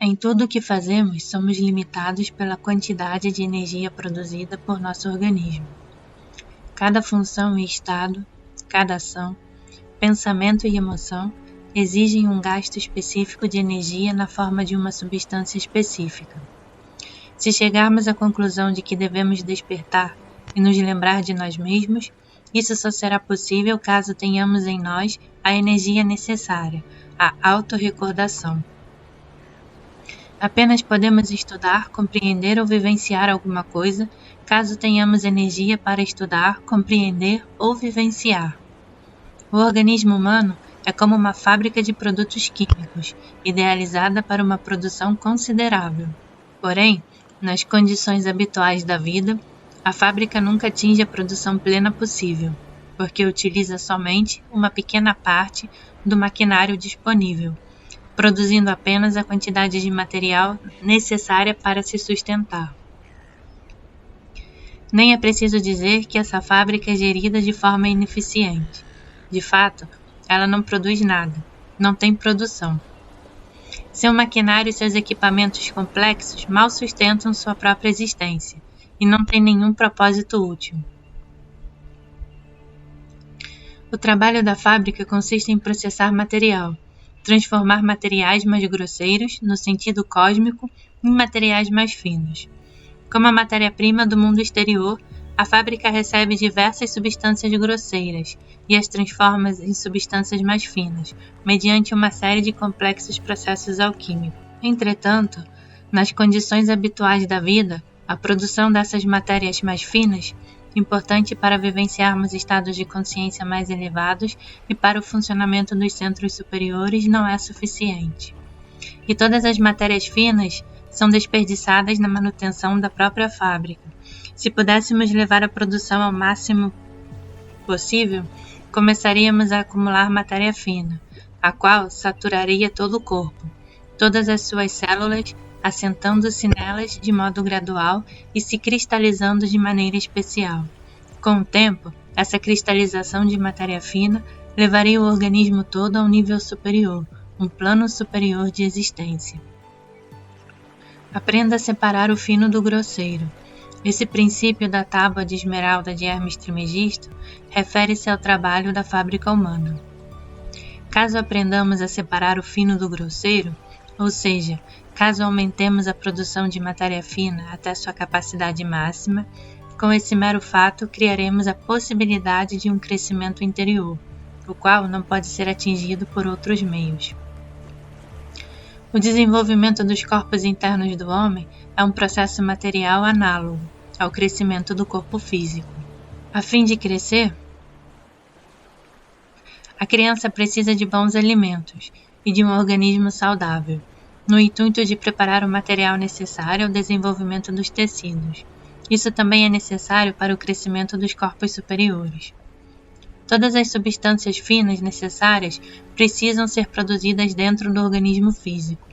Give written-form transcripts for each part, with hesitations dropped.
Em tudo o que fazemos, somos limitados pela quantidade de energia produzida por nosso organismo. Cada função e estado, cada ação, pensamento e emoção exigem um gasto específico de energia na forma de uma substância específica. Se chegarmos à conclusão de que devemos despertar e nos lembrar de nós mesmos, isso só será possível caso tenhamos em nós a energia necessária, a autorrecordação. Apenas podemos estudar, compreender ou vivenciar alguma coisa caso tenhamos energia para estudar, compreender ou vivenciar. O organismo humano é como uma fábrica de produtos químicos, idealizada para uma produção considerável. Porém, nas condições habituais da vida, a fábrica nunca atinge a produção plena possível, porque utiliza somente uma pequena parte do maquinário disponível, produzindo apenas a quantidade de material necessária para se sustentar. Nem é preciso dizer que essa fábrica é gerida de forma ineficiente. De fato, ela não produz nada, não tem produção. Seu maquinário e seus equipamentos complexos mal sustentam sua própria existência e não têm nenhum propósito útil. O trabalho da fábrica consiste em processar material, transformar materiais mais grosseiros, no sentido cósmico, em materiais mais finos. Como a matéria-prima do mundo exterior, a fábrica recebe diversas substâncias grosseiras e as transforma em substâncias mais finas, mediante uma série de complexos processos alquímicos. Entretanto, nas condições habituais da vida, a produção dessas matérias mais finas, importante para vivenciarmos estados de consciência mais elevados e para o funcionamento dos centros superiores, não é suficiente. E todas as matérias finas são desperdiçadas na manutenção da própria fábrica. Se pudéssemos levar a produção ao máximo possível, começaríamos a acumular matéria fina, a qual saturaria todo o corpo, todas as suas células, assentando-se nelas de modo gradual e se cristalizando de maneira especial. Com o tempo, essa cristalização de matéria fina levaria o organismo todo a um nível superior, um plano superior de existência. Aprenda a separar o fino do grosseiro. Esse princípio da tábua de esmeralda de Hermes Trismegisto refere-se ao trabalho da fábrica humana. Caso aprendamos a separar o fino do grosseiro, ou seja, caso aumentemos a produção de matéria fina até sua capacidade máxima, com esse mero fato criaremos a possibilidade de um crescimento interior, o qual não pode ser atingido por outros meios. O desenvolvimento dos corpos internos do homem é um processo material análogo ao crescimento do corpo físico. A fim de crescer, a criança precisa de bons alimentos e de um organismo saudável, no intuito de preparar o material necessário ao desenvolvimento dos tecidos. Isso também é necessário para o crescimento dos corpos superiores. Todas as substâncias finas necessárias precisam ser produzidas dentro do organismo físico,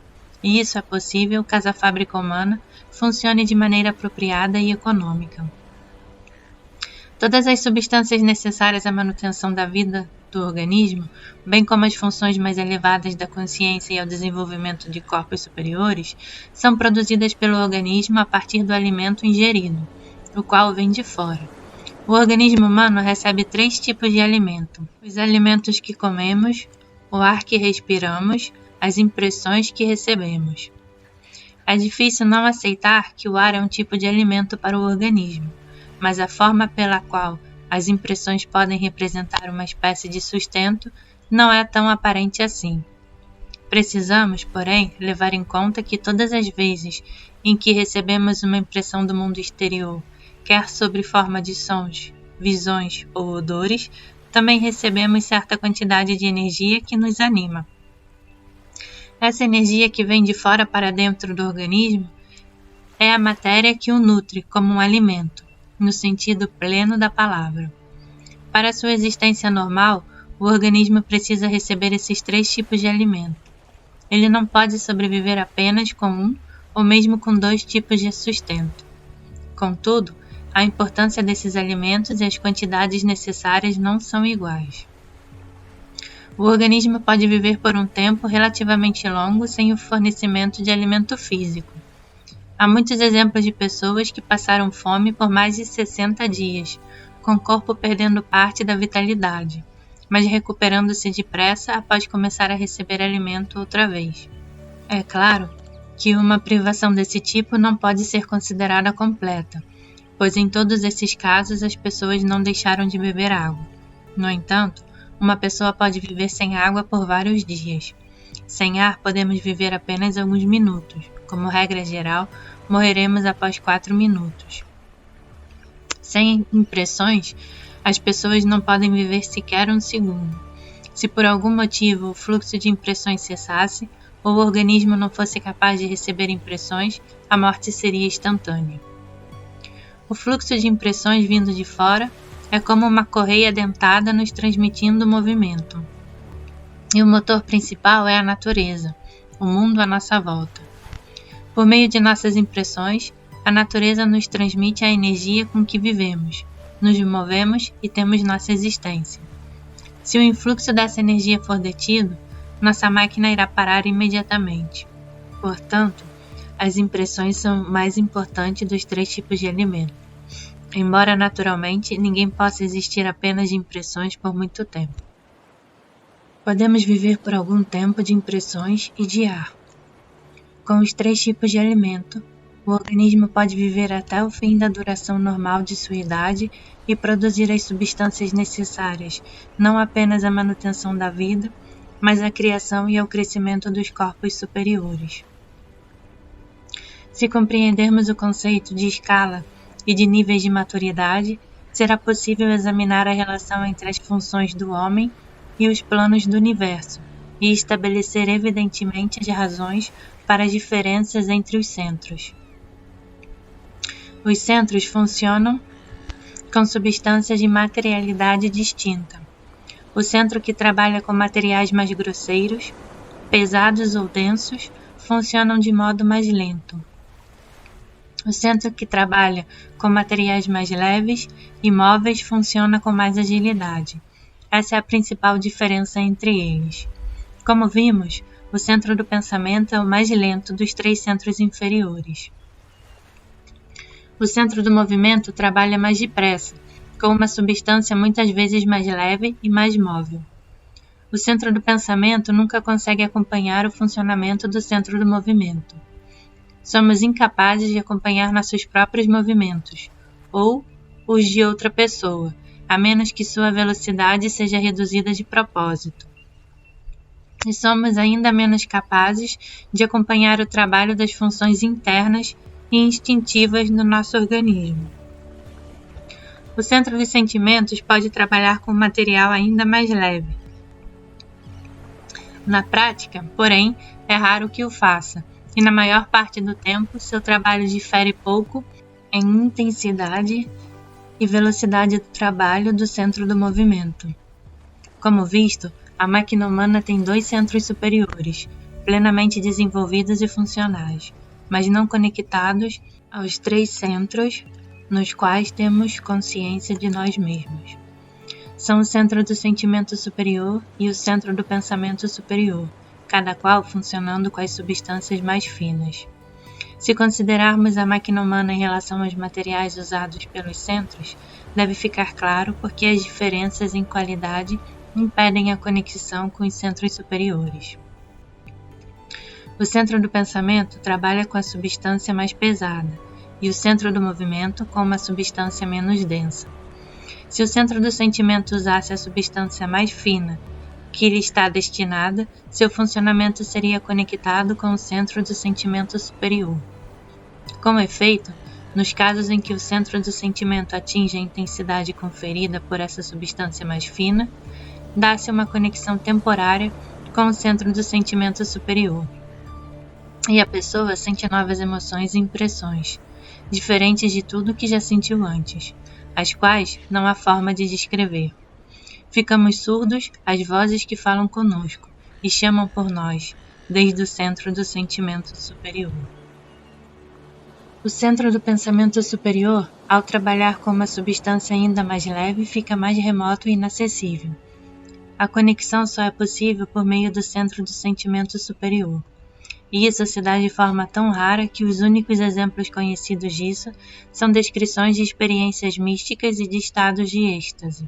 e isso é possível caso a fábrica humana funcione de maneira apropriada e econômica. Todas as substâncias necessárias à manutenção da vida do organismo, bem como as funções mais elevadas da consciência e ao desenvolvimento de corpos superiores, são produzidas pelo organismo a partir do alimento ingerido, o qual vem de fora. O organismo humano recebe 3 tipos de alimento: os alimentos que comemos, o ar que respiramos, as impressões que recebemos. É difícil não aceitar que o ar é um tipo de alimento para o organismo, mas a forma pela qual as impressões podem representar uma espécie de sustento não é tão aparente assim. Precisamos, porém, levar em conta que todas as vezes em que recebemos uma impressão do mundo exterior, quer sob forma de sons, visões ou odores, também recebemos certa quantidade de energia que nos anima. Essa energia que vem de fora para dentro do organismo é a matéria que o nutre como um alimento, no sentido pleno da palavra. Para sua existência normal, o organismo precisa receber esses 3 tipos de alimento. Ele não pode sobreviver apenas com um ou mesmo com 2 tipos de sustento. Contudo, a importância desses alimentos e as quantidades necessárias não são iguais. O organismo pode viver por um tempo relativamente longo sem o fornecimento de alimento físico. Há muitos exemplos de pessoas que passaram fome por mais de 60 dias, com o corpo perdendo parte da vitalidade, mas recuperando-se depressa após começar a receber alimento outra vez. É claro que uma privação desse tipo não pode ser considerada completa, pois em todos esses casos as pessoas não deixaram de beber água. No entanto, uma pessoa pode viver sem água por vários dias. Sem ar, podemos viver apenas alguns minutos. Como regra geral, morreremos após 4 minutos. Sem impressões, as pessoas não podem viver sequer um segundo. Se por algum motivo o fluxo de impressões cessasse, ou o organismo não fosse capaz de receber impressões, a morte seria instantânea. O fluxo de impressões vindo de fora é como uma correia dentada nos transmitindo movimento. E o motor principal é a natureza, o mundo à nossa volta. Por meio de nossas impressões, a natureza nos transmite a energia com que vivemos, nos movemos e temos nossa existência. Se o influxo dessa energia for detido, nossa máquina irá parar imediatamente. Portanto, as impressões são mais importantes dos 3 tipos de alimento. Embora naturalmente ninguém possa existir apenas de impressões por muito tempo. Podemos viver por algum tempo de impressões e de ar. Com os 3 tipos de alimento, o organismo pode viver até o fim da duração normal de sua idade e produzir as substâncias necessárias, não apenas à manutenção da vida, mas à criação e ao crescimento dos corpos superiores. Se compreendermos o conceito de escala e de níveis de maturidade, será possível examinar a relação entre as funções do homem e os planos do universo, e estabelecer evidentemente as razões para as diferenças entre os centros. Os centros funcionam com substâncias de materialidade distinta. O centro que trabalha com materiais mais grosseiros, pesados ou densos, funcionam de modo mais lento. O centro que trabalha com materiais mais leves e móveis funciona com mais agilidade. Essa é a principal diferença entre eles. Como vimos, o centro do pensamento é o mais lento dos 3 centros inferiores. O centro do movimento trabalha mais depressa, com uma substância muitas vezes mais leve e mais móvel. O centro do pensamento nunca consegue acompanhar o funcionamento do centro do movimento. Somos incapazes de acompanhar nossos próprios movimentos, ou os de outra pessoa, a menos que sua velocidade seja reduzida de propósito. E somos ainda menos capazes de acompanhar o trabalho das funções internas e instintivas do nosso organismo. O centro dos sentimentos pode trabalhar com material ainda mais leve. Na prática, porém, é raro que o faça, e na maior parte do tempo seu trabalho difere pouco em intensidade e velocidade do trabalho do centro do movimento. Como visto, a máquina humana tem 2 centros superiores, plenamente desenvolvidos e funcionais, mas não conectados aos 3 centros nos quais temos consciência de nós mesmos. São o centro do sentimento superior e o centro do pensamento superior, cada qual funcionando com as substâncias mais finas. Se considerarmos a máquina humana em relação aos materiais usados pelos centros, deve ficar claro porque as diferenças em qualidade impedem a conexão com os centros superiores. O centro do pensamento trabalha com a substância mais pesada e o centro do movimento com uma substância menos densa. Se o centro do sentimento usasse a substância mais fina que lhe está destinada, seu funcionamento seria conectado com o centro do sentimento superior. Com efeito, nos casos em que o centro do sentimento atinge a intensidade conferida por essa substância mais fina, dá-se uma conexão temporária com o centro do sentimento superior. E a pessoa sente novas emoções e impressões, diferentes de tudo que já sentiu antes, as quais não há forma de descrever. Ficamos surdos às vozes que falam conosco e chamam por nós, desde o centro do sentimento superior. O centro do pensamento superior, ao trabalhar com uma substância ainda mais leve, fica mais remoto e inacessível. A conexão só é possível por meio do centro do sentimento superior. E isso se dá de forma tão rara que os únicos exemplos conhecidos disso são descrições de experiências místicas e de estados de êxtase.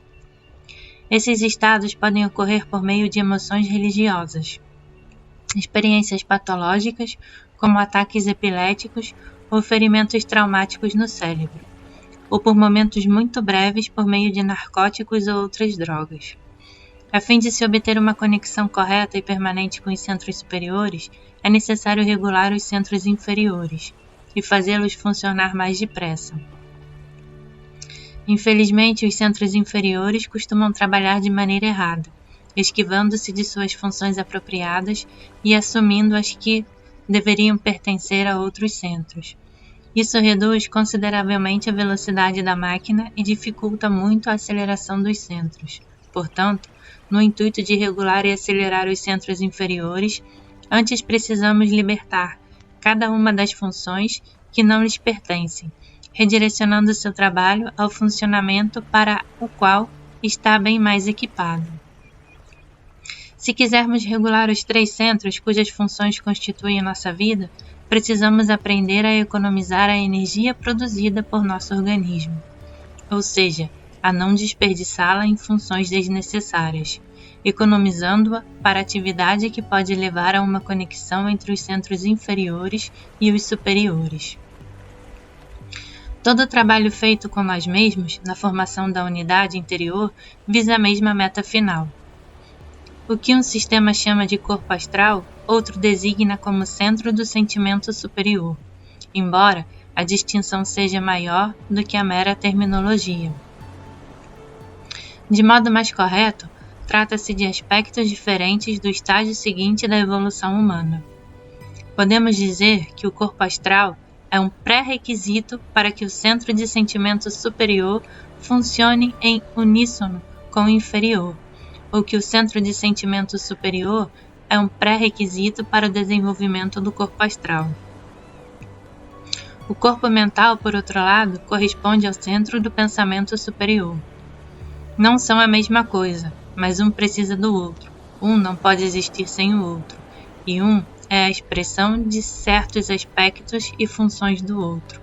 Esses estados podem ocorrer por meio de emoções religiosas, experiências patológicas, como ataques epiléticos ou ferimentos traumáticos no cérebro, ou por momentos muito breves por meio de narcóticos ou outras drogas. A fim de se obter uma conexão correta e permanente com os centros superiores, é necessário regular os centros inferiores e fazê-los funcionar mais depressa. Infelizmente, os centros inferiores costumam trabalhar de maneira errada, esquivando-se de suas funções apropriadas e assumindo as que deveriam pertencer a outros centros. Isso reduz consideravelmente a velocidade da máquina e dificulta muito a aceleração dos centros. Portanto, no intuito de regular e acelerar os centros inferiores, antes precisamos libertar cada uma das funções que não lhes pertencem, redirecionando seu trabalho ao funcionamento para o qual está bem mais equipado. Se quisermos regular os 3 centros cujas funções constituem nossa vida, precisamos aprender a economizar a energia produzida por nosso organismo, ou seja, a não desperdiçá-la em funções desnecessárias, economizando-a para atividade que pode levar a uma conexão entre os centros inferiores e os superiores. Todo o trabalho feito com nós mesmos, na formação da unidade interior, visa a mesma meta final. O que um sistema chama de corpo astral, outro designa como centro do sentimento superior, embora a distinção seja maior do que a mera terminologia. De modo mais correto, trata-se de aspectos diferentes do estágio seguinte da evolução humana. Podemos dizer que o corpo astral é um pré-requisito para que o centro de sentimento superior funcione em uníssono com o inferior, ou que o centro de sentimento superior é um pré-requisito para o desenvolvimento do corpo astral. O corpo mental, por outro lado, corresponde ao centro do pensamento superior. Não são a mesma coisa, mas um precisa do outro. Um não pode existir sem o outro, e um é a expressão de certos aspectos e funções do outro.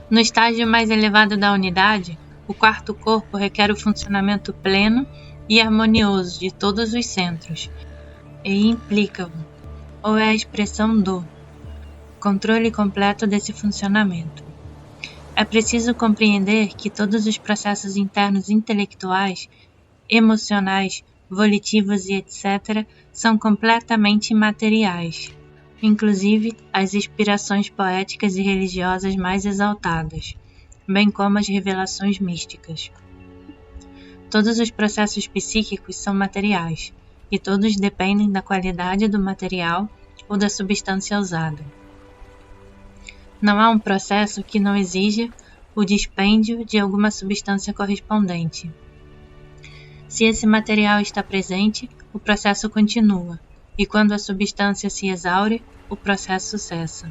No estágio mais elevado da unidade, o quarto corpo requer o funcionamento pleno e harmonioso de todos os centros, e implica-o, ou é a expressão do controle completo desse funcionamento. É preciso compreender que todos os processos internos intelectuais, emocionais, volitivos e etc. são completamente imateriais, inclusive as inspirações poéticas e religiosas mais exaltadas, bem como as revelações místicas. Todos os processos psíquicos são materiais, e todos dependem da qualidade do material ou da substância usada. Não há um processo que não exija o dispêndio de alguma substância correspondente. Se esse material está presente, o processo continua, e quando a substância se exaure, o processo cessa.